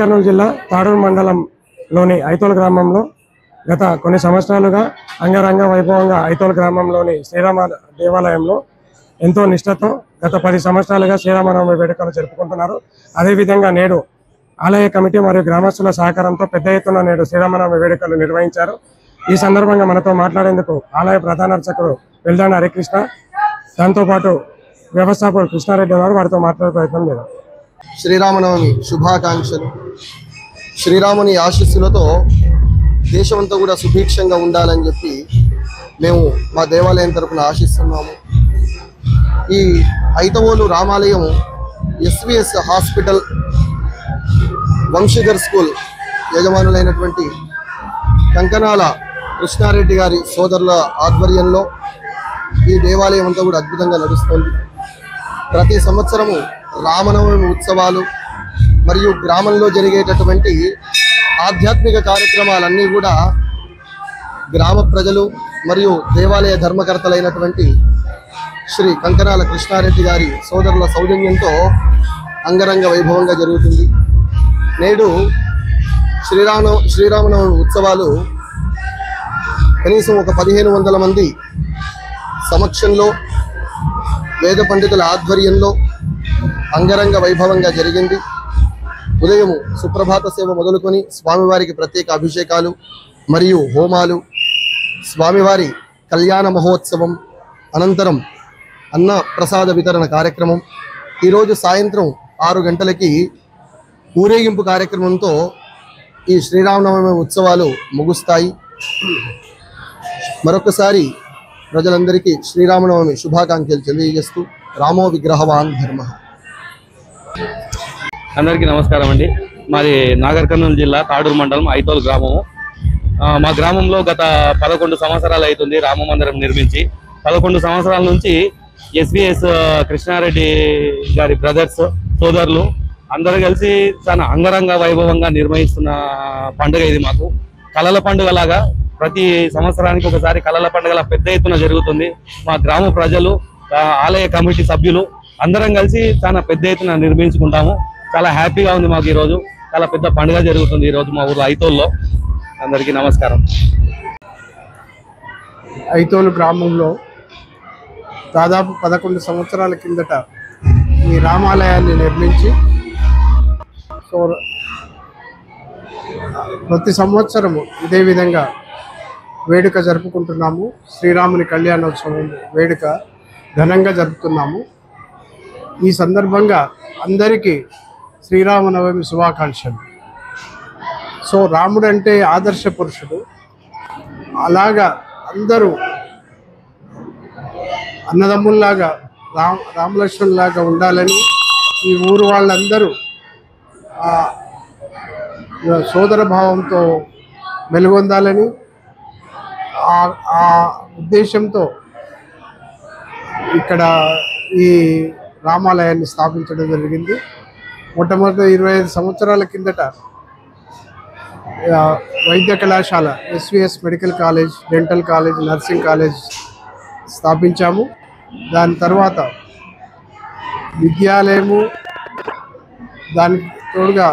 కర్నూలు జిల్లా తాడూరు మండలంలోని ఐతోల్ గ్రామంలో గత కొన్ని సంవత్సరాలుగా అంగరంగ వైభవంగా ఐతోల్ గ్రామంలోని శ్రీరామ దేవాలయంలో ఎంతో నిష్ఠతో గత 10 సంవత్సరాలుగా శ్రీరామనవమి వేడుకలు జరుపుకుంటున్నారు. అదేవిధంగా నేడు ఆలయ కమిటీ మరియు గ్రామస్తుల సహకారంతో పెద్ద ఎత్తున నేడు శ్రీరామనవమి వేడుకలు నిర్వహించారు. ఈ సందర్భంగా మనతో మాట్లాడేందుకు ఆలయ ప్రధాన అర్చకుడు వెల్దాన హరికృష్ణ, దాంతోపాటు వ్యవస్థాపకుడు కృష్ణారెడ్డి ఉన్నారు. వారితో మాట్లాడే ప్రయత్నం చేద్దాం. శ్రీరామనవమి శుభాకాంక్షలు. శ్రీరాముని ఆశీస్సులతో దేశమంతా కూడా సుభిక్షంగా ఉండాలని చెప్పి మేము మా దేవాలయం తరపున ఆశిస్తున్నాము. ఈ ఐతవోలు రామాలయం ఎస్విఎస్ హాస్పిటల్ వంశీధర్ స్కూల్ యజమానులైనటువంటి కంకనాల కృష్ణారెడ్డి గారి సోదరుల ఆధ్వర్యంలో ఈ దేవాలయం అంతా కూడా అద్భుతంగా నడుస్తుంది. ప్రతి సంవత్సరము రామనవమి ఉత్సవాలు మరియు గ్రామంలో జరిగేటటువంటి ఆధ్యాత్మిక కార్యక్రమాలన్నీ కూడా గ్రామ ప్రజలు మరియు దేవాలయ ధర్మకర్తలైనటువంటి శ్రీ కంకనాల కృష్ణారెడ్డి గారి సోదరుల సౌజన్యంతో అంగరంగ వైభవంగా జరుగుతుంది. నేడు శ్రీరామనవమి ఉత్సవాలు కనీసం ఒక 1500 మంది సమక్షంలో వేద పండితుల ఆధ్వర్యంలో అంగరంగ వైభవంగా జరిగింది. ఉదయం సుప్రభాత సేవ మొదలుకొని స్వామివారికి ప్రత్యేక అభిషేకాలు మరియు హోమాలు, స్వామివారి కళ్యాణ మహోత్సవం, అనంతరం అన్న ప్రసాద వితరణ కార్యక్రమం. ఈరోజు సాయంత్రం 6 గంటలకి ఊరేగింపు కార్యక్రమంతో ఈ శ్రీరామనవమి ఉత్సవాలు ముగుస్తాయి. మరొకసారి ప్రజలందరికీ శ్రీరామనవమి శుభాకాంక్షలు తెలియజేస్తూ రామో విగ్రహవాన్ ధర్మ. అందరికీ నమస్కారం అండి. మాది నాగర్ కర్నూలు జిల్లా తాడూరు మండలం ఐతోల్ గ్రామము. మా గ్రామంలో గత 11 సంవత్సరాలు అవుతుంది రామ మందిరం నిర్మించి. 11 సంవత్సరాల నుంచి ఎస్విఎస్ కృష్ణారెడ్డి గారి బ్రదర్స్ సోదరులు అందరూ కలిసి చాలా అంగరంగ వైభవంగా నిర్వహిస్తున్న పండుగ ఇది. మాకు కళల పండుగ లాగా ప్రతి సంవత్సరానికి ఒకసారి కళల పండుగల పెద్ద ఎత్తున జరుగుతుంది. మా గ్రామ ప్రజలు, ఆలయ కమిటీ సభ్యులు అందరం కలిసి చాలా పెద్ద ఎత్తున నిర్మించుకుంటాము. చాలా హ్యాపీగా ఉంది మాకు. ఈరోజు చాలా పెద్ద పండుగ జరుగుతుంది ఈరోజు మా ఊర్లో ఐతోల్లో. అందరికీ నమస్కారం. ఐతోలు గ్రామంలో దాదాపు 11 సంవత్సరాల కిందట ఈ రామాలయాన్ని నిర్మించి ప్రతి సంవత్సరము ఇదే విధంగా వేడుక జరుపుకుంటున్నాము. శ్రీరాముని కళ్యాణోత్సవం వేడుక ఘనంగా జరుపుతున్నాము. ఈ సందర్భంగా అందరికీ శ్రీరామనవమి శుభాకాంక్షలు. రాముడు అంటే ఆదర్శ పురుషుడు. అలాగా అందరూ అన్నదమ్ముల్లాగా రామలక్ష్మణులాగా ఉండాలని, ఈ ఊరు వాళ్ళందరూ సోదర భావంతో వెలుగొందాలని ఆ ఉద్దేశంతో ఇక్కడ ఈ రామాలయాన్ని స్థాపించడం జరిగింది. మొట్టమొదటి 25 సంవత్సరాల కిందట వైద్య కళాశాల SVS medical college, dental college, nursing college స్థాపించాము. దాని తర్వాత విద్యాలయము, దానికి తోడుగా